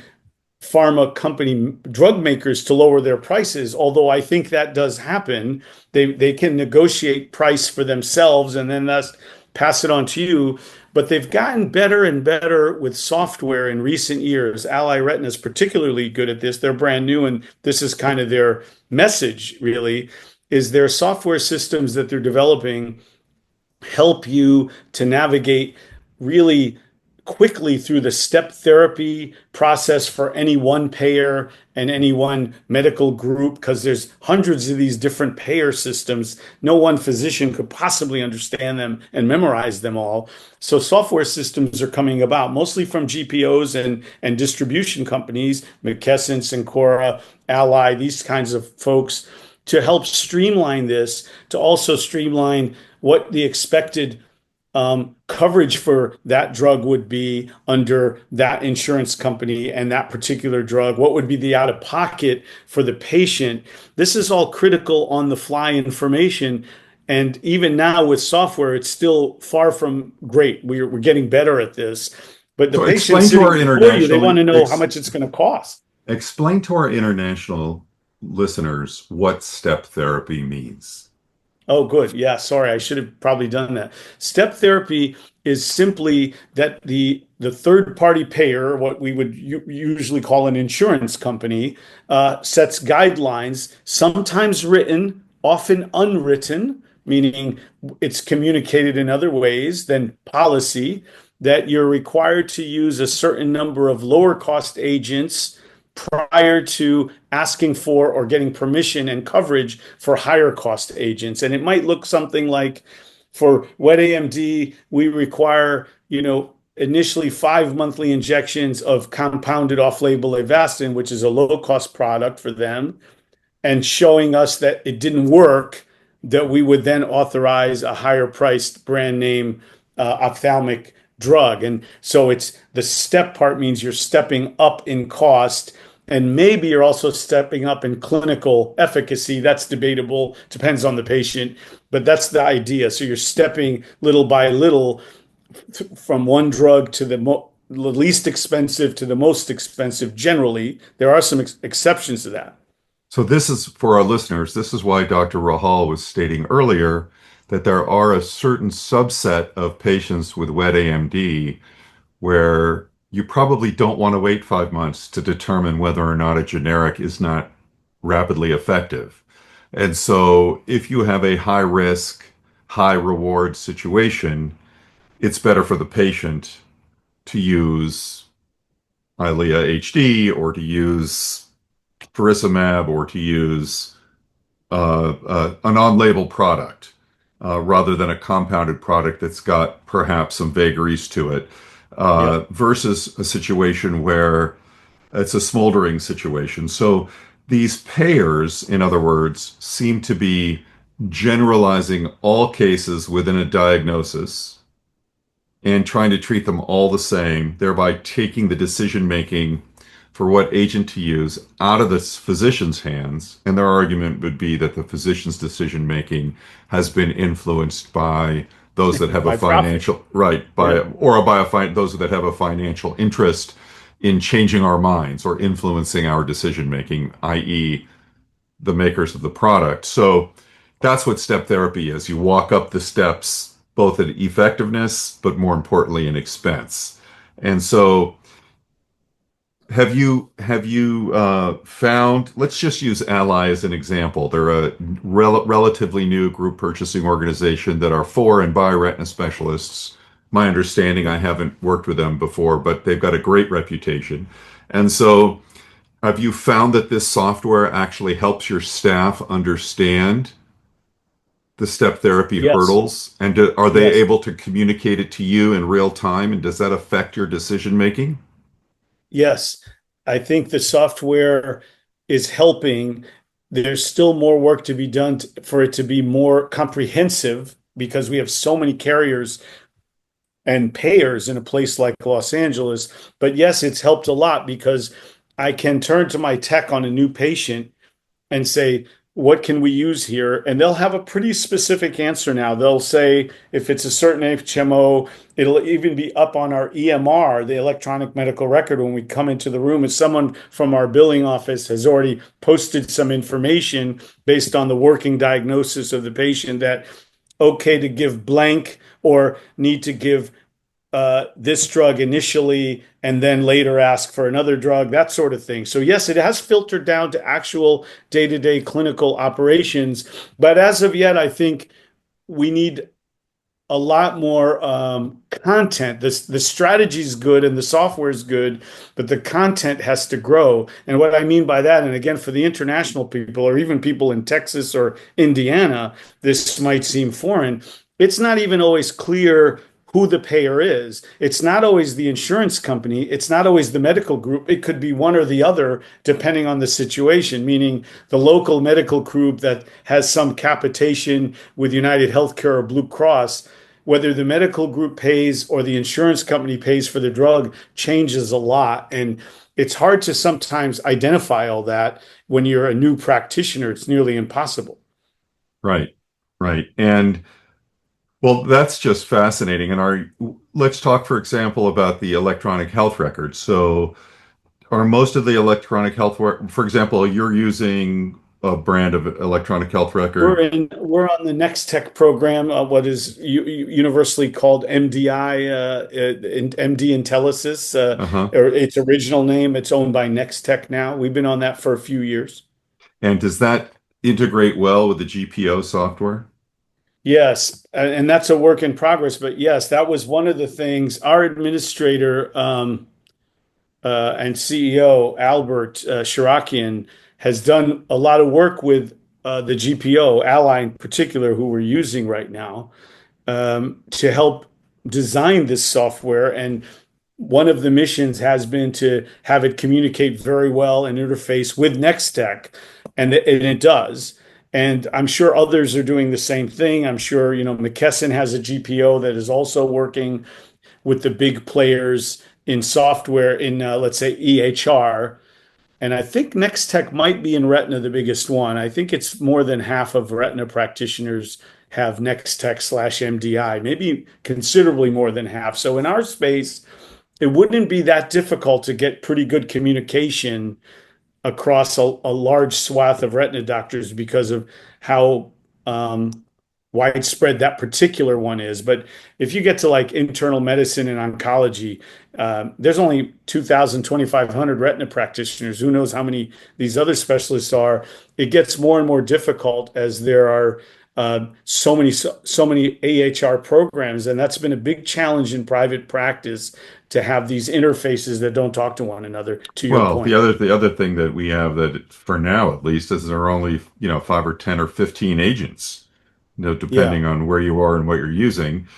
pharma company drug makers to lower their prices, although I think that does happen. They can negotiate price for themselves and then thus pass it on to you. But they've gotten better and better with software in recent years. Ally Retina is particularly good at this. They're brand new, and this is kind of their message, really, is their software systems that they're developing help you to navigate really quickly through the step therapy process for any one payer and any one medical group because there's hundreds of these different payer systems. No one physician could possibly understand them and memorize them all. So software systems are coming about mostly from GPOs and distribution companies, McKesson, Cencora, Ally, these kinds of folks to help streamline this, to also streamline what the expected coverage for that drug would be under that insurance company and that particular drug. What would be the out of pocket for the patient? This is all critical on the fly information. And even now with software, it's still far from great. We're getting better at this. But the So patient explain to sitting our before you, they want to know how international much it's going to cost. explain to our international listeners what step therapy means. Oh, good. Yeah, sorry, I should have probably done that. Step therapy is simply that the third party payer, what we would usually call an insurance company, sets guidelines, sometimes written, often unwritten, meaning it's communicated in other ways than policy, that you're required to use a certain number of lower cost agents prior to asking for or getting permission and coverage for higher cost agents. And it might look something like for wet AMD, we require, initially 5 monthly injections of compounded off-label Avastin, which is a low-cost product for them, and showing us that it didn't work, that we would then authorize a higher priced brand name ophthalmic drug. And so it's the step part means you're stepping up in cost, and maybe you're also stepping up in clinical efficacy. That's debatable, depends on the patient, but that's the idea. So you're stepping little by little from one drug to the least expensive to the most expensive generally. There are some exceptions to that. So this is for our listeners. This is why Dr. Rahhal was stating earlier that there are a certain subset of patients with wet AMD where you probably don't want to wait 5 months to determine whether or not a generic is not rapidly effective. And so if you have a high risk, high reward situation, it's better for the patient to use Eylea HD or to use faricimab or to use a non-label product rather than a compounded product that's got perhaps some vagaries to it Yep. versus a situation where it's a smoldering situation. So these payers, in other words, seem to be generalizing all cases within a diagnosis and trying to treat them all the same, thereby taking the decision making for what agent to use out of the physician's hands. And their argument would be that the physician's decision making has been influenced by those that have a By profit. financial right by Yeah. or by those that have a financial interest in changing our minds or influencing our decision making, i.e., the makers of the product. So that's what step therapy is. You walk up the steps, both in effectiveness, but more importantly, in expense. And so have you found, let's just use Ally as an example. They're a relatively new group purchasing organization that are for and by retina specialists. My understanding, I haven't worked with them before, but they've got a great reputation. And so have you found that this software actually helps your staff understand the step therapy Yes. hurdles? And are they Yes. able to communicate it to you in real time? And does that affect your decision making? Yes, I think the software is helping. There's still more work to be done for it to be more comprehensive because we have so many carriers and payers in a place like Los Angeles. But yes, it's helped a lot because I can turn to my tech on a new patient and say, what can we use here? And they'll have a pretty specific answer now. They'll say, if it's a certain HMO, it'll even be up on our EMR, the electronic medical record, when we come into the room. If someone from our billing office has already posted some information based on the working diagnosis of the patient that okay to give blank or need to give this drug initially and then later ask for another drug, that sort of thing. So, yes, it has filtered down to actual day to day clinical operations. But as of yet, I think we need a lot more content. The strategy is good and the software is good, but the content has to grow. And what I mean by that, and again, for the international people or even people in Texas or Indiana, this might seem foreign. It's not even always clear who the payer is. It's not always the insurance company. It's not always the medical group. It could be one or the other, depending on the situation, meaning the local medical group that has some capitation with United Healthcare or Blue Cross. Whether the medical group pays or the insurance company pays for the drug changes a lot. And it's hard to sometimes identify all that when you're a new practitioner. It's nearly impossible. Right, right. And well, that's just fascinating. And let's talk, for example, about the electronic health records. So, are most of the electronic health, for example, you're using a brand of electronic health record? We're on the NextTech program, what is universally called MDI, MD Intellisys, Uh-huh. or its original name. It's owned by NextTech now. We've been on that for a few years. And does that integrate well with the GPO software? Yes, and that's a work in progress. But yes, that was one of the things our administrator and CEO Albert Shirakian has done a lot of work with the GPO, Ally in particular, who we're using right now, to help design this software. And one of the missions has been to have it communicate very well and interface with Nextech, and it does. And I'm sure others are doing the same thing. I'm sure, McKesson has a GPO that is also working with the big players in software in, let's say, EHR. And I think Nextech might be in Retina the biggest one. I think it's more than half of Retina practitioners have Nextech/MDI, maybe considerably more than half. So in our space, it wouldn't be that difficult to get pretty good communication across a large swath of retina doctors because of how widespread that particular one is. But if you get to like internal medicine and oncology, there's only 2,000, 2,500 retina practitioners. Who knows how many these other specialists are? It gets more and more difficult as there are so many AHR programs, and that's been a big challenge in private practice to have these interfaces that don't talk to one another. To your Well, point, the other thing that we have that for now at least is there are only, 5 or 10 or 15 agents, yeah, depending on where you are and what you're using.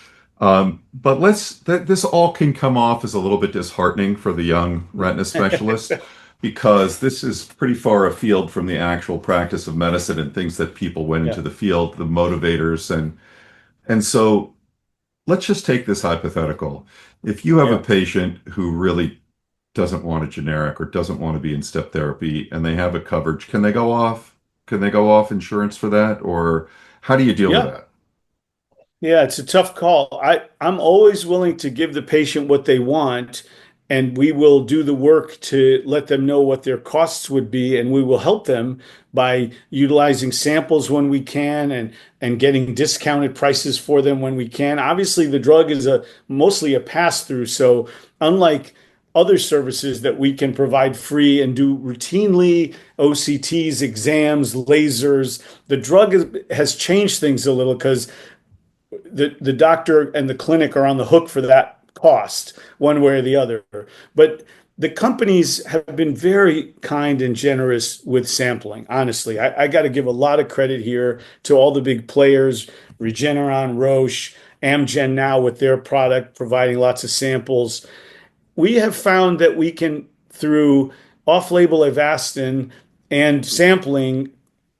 But this all can come off as a little bit disheartening for the young retina specialist because this is pretty far afield from the actual practice of medicine and things that people went yeah, into the field, the motivators, and so let's just take this hypothetical. If you have a yeah. patient who really doesn't want a generic or doesn't want to be in step therapy and they have a coverage, can they go off? Can they go off insurance for that? Or how do you deal with Yeah, that? yeah, it's a tough call. I'm always willing to give the patient what they want, and we will do the work to let them know what their costs would be, and we will help them by utilizing samples when we can and getting discounted prices for them when we can. Obviously, the drug is a mostly a pass-through, so unlike other services that we can provide free and do routinely, OCTs, exams, lasers, the drug has changed things a little because the doctor and the clinic are on the hook for that cost one way or the other. But the companies have been very kind and generous with sampling. Honestly, I got to give a lot of credit here to all the big players, Regeneron, Roche, Amgen now with their product providing lots of samples. We have found that we can, through off-label Avastin and sampling,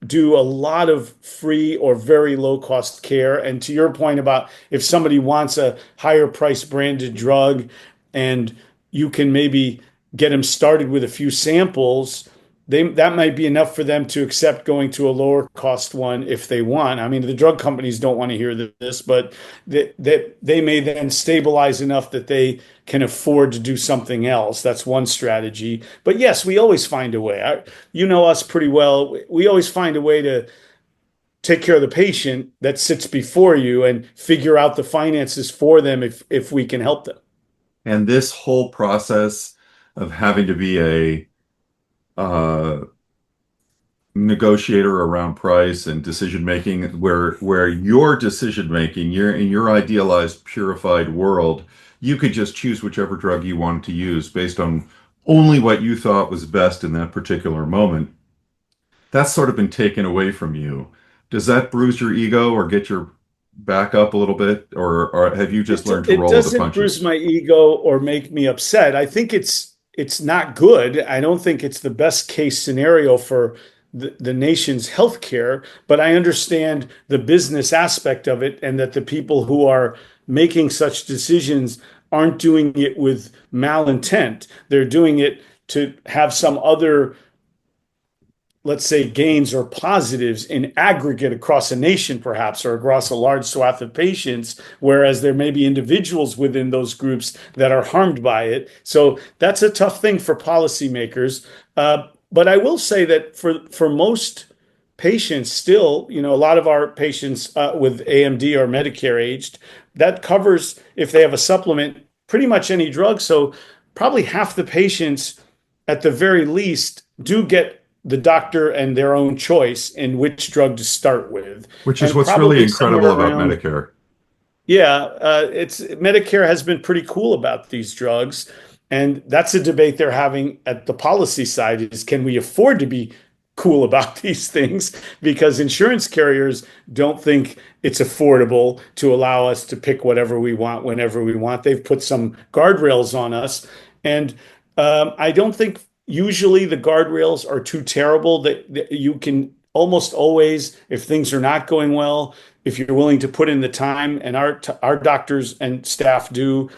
do a lot of free or very low cost care. And to your point about if somebody wants a higher price branded drug and you can maybe get them started with a few samples, that might be enough for them to accept going to a lower cost one if they want. I mean, the drug companies don't want to hear this, but they may then stabilize enough that they can afford to do something else. That's one strategy. But yes, we always find a way. You know us pretty well. We always find a way to take care of the patient that sits before you and figure out the finances for them if we can help them. And this whole process of having to be a uh, negotiator around price and decision making, where your decision making, you're in your idealized purified world, you could just choose whichever drug you wanted to use based on only what you thought was best in that particular moment. That's sort of been taken away from you. Does that bruise your ego or get your back up a little bit, or have you just learned to It roll with the doesn't bruise punches? my ego or make me upset. I think it's not good. I don't think it's the best case scenario for the nation's healthcare, but I understand the business aspect of it and that the people who are making such decisions aren't doing it with malintent. They're doing it to have some other, let's say, gains or positives in aggregate across a nation, perhaps, or across a large swath of patients, whereas there may be individuals within those groups that are harmed by it. So that's a tough thing for policymakers. But I will say that for most patients still, a lot of our patients with AMD are Medicare aged. That covers, if they have a supplement, pretty much any drug. So probably half the patients, at the very least, do get the doctor and their own choice in which drug to start with. Which is And what's really probably somewhere incredible about around, Medicare. yeah, it's Medicare has been pretty cool about these drugs, and that's a debate they're having at the policy side is can we afford to be cool about these things because insurance carriers don't think it's affordable to allow us to pick whatever we want whenever we want. They've put some guardrails on us, and I don't think usually the guardrails are too terrible that you can almost always, if things are not going well, if you're willing to put in the time, and our doctors and staff do,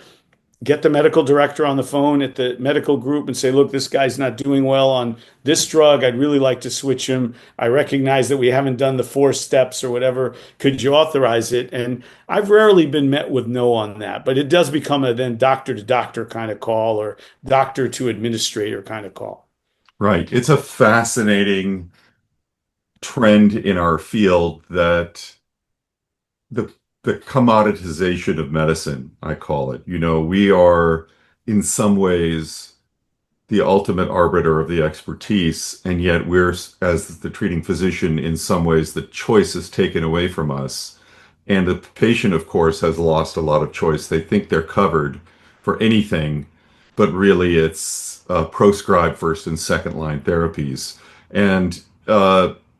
get the medical director on the phone at the medical group and say, look, this guy's not doing well on this drug. I'd really like to switch him. I recognize that we haven't done the 4 steps or whatever. Could you authorize it? And I've rarely been met with no on that, but it does become a then doctor to doctor kind of call or doctor to administrator kind of call. Right. It's a fascinating trend in our field that the the commoditization of medicine, I call it. We are in some ways the ultimate arbiter of the expertise, and yet we're, as the treating physician, in some ways the choice is taken away from us. And the patient, of course, has lost a lot of choice. They think they're covered for anything, but really it's proscribed first and second line therapies. And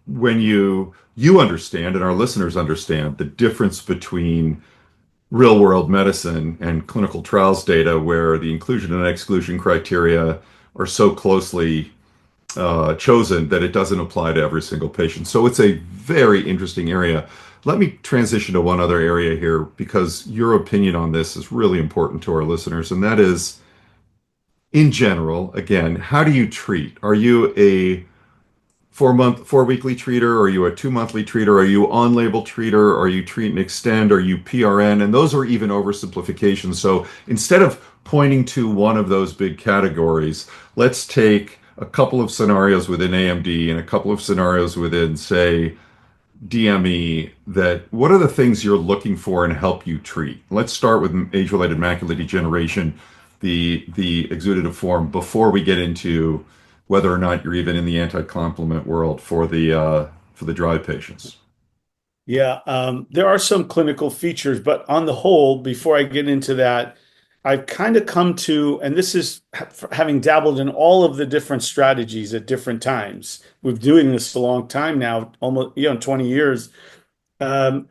when you understand, and our listeners understand, the difference between real world medicine and clinical trials data, where the inclusion and exclusion criteria are so closely chosen that it doesn't apply to every single patient. So it's a very interesting area. Let me transition to one other area here because your opinion on this is really important to our listeners, and that is, in general, again, how do you treat? Are you a 4 weekly treater? Are you a 2 monthly treater? Are you on label treater? Are you treat and extend? Are you PRN? And those are even oversimplifications. So instead of pointing to one of those big categories, let's take a couple of scenarios within AMD and a couple of scenarios within, say, DME. That what are the things you're looking for and help you treat? Let's start with age-related macular degeneration, the exudative form, before we get into whether or not you're even in the anti-complement world for the dry patients. Yeah, there are some clinical features, but on the whole, before I get into that, I've kind of come to, and this is having dabbled in all of the different strategies at different times. We've been doing this a long time now, almost 20 years. Um,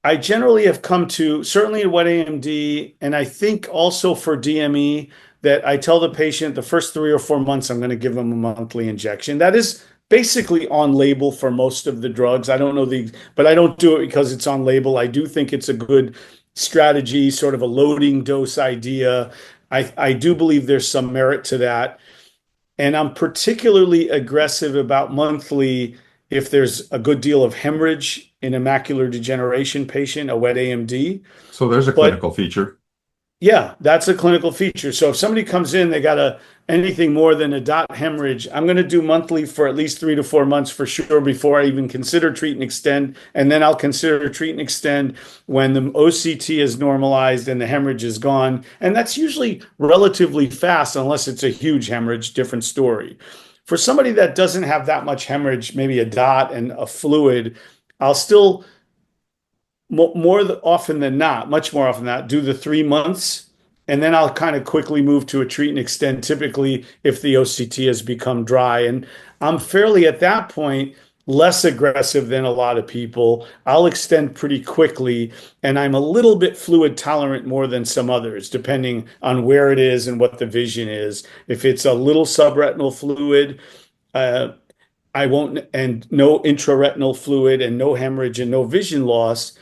I generally have come to, certainly in wet AMD, and I think also for DME, that I tell the patient the first 3 or 4 months, I'm going to give them a monthly injection. That is basically on label for most of the drugs. I don't know but I don't do it because it's on label. I do think it's a good strategy, sort of a loading dose idea. I do believe there's some merit to that. And I'm particularly aggressive about monthly if there's a good deal of hemorrhage in a macular degeneration patient, a wet AMD. So there's a But clinical feature. yeah, that's a clinical feature. So if somebody comes in, they got anything more than a dot hemorrhage, I'm going to do monthly for at least 3 to 4 months for sure before I even consider treat and extend. And then I'll consider treat and extend when the OCT is normalized and the hemorrhage is gone. And that's usually relatively fast unless it's a huge hemorrhage, different story. For somebody that doesn't have that much hemorrhage, maybe a dot and a fluid, I'll still more often than not, much more often than not, do the 3 months, and then I'll kind of quickly move to a treat and extend, typically if the OCT has become dry. And I'm fairly, at that point, less aggressive than a lot of people. I'll extend pretty quickly, and I'm a little bit fluid tolerant more than some others, depending on where it is and what the vision is. If it's a little subretinal fluid, I won't, and no intraretinal fluid and no hemorrhage and no vision loss,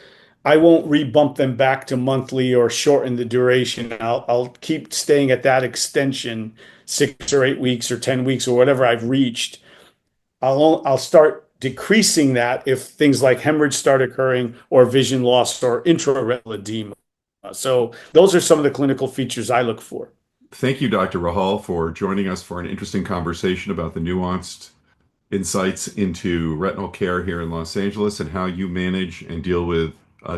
I won't rebump them back to monthly or shorten the duration. I'll keep staying at that extension, 6 or 8 weeks or 10 weeks or whatever I've reached. I'll start decreasing that if things like hemorrhage start occurring or vision loss or intraretinal edema. So those are some of the clinical features I look for. Thank you, Dr. Rahhal, for joining us for an interesting conversation about the nuanced insights into retinal care here in Los Angeles and how you manage and deal with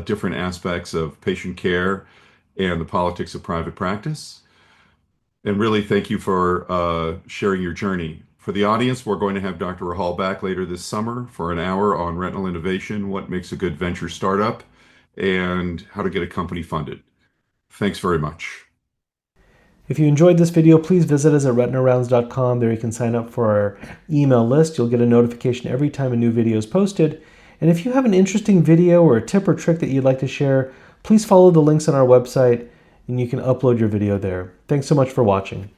different aspects of patient care and the politics of private practice. And really, thank you for sharing your journey. For the audience, we're going to have Dr. Rahhal back later this summer for an hour on retinal innovation, what makes a good venture startup, and how to get a company funded. Thanks very much. If you enjoyed this video, please visit us at RetinaRounds.com. There you can sign up for our email list. You'll get a notification every time a new video is posted. And if you have an interesting video or a tip or trick that you'd like to share, please follow the links on our website and you can upload your video there. Thanks so much for watching.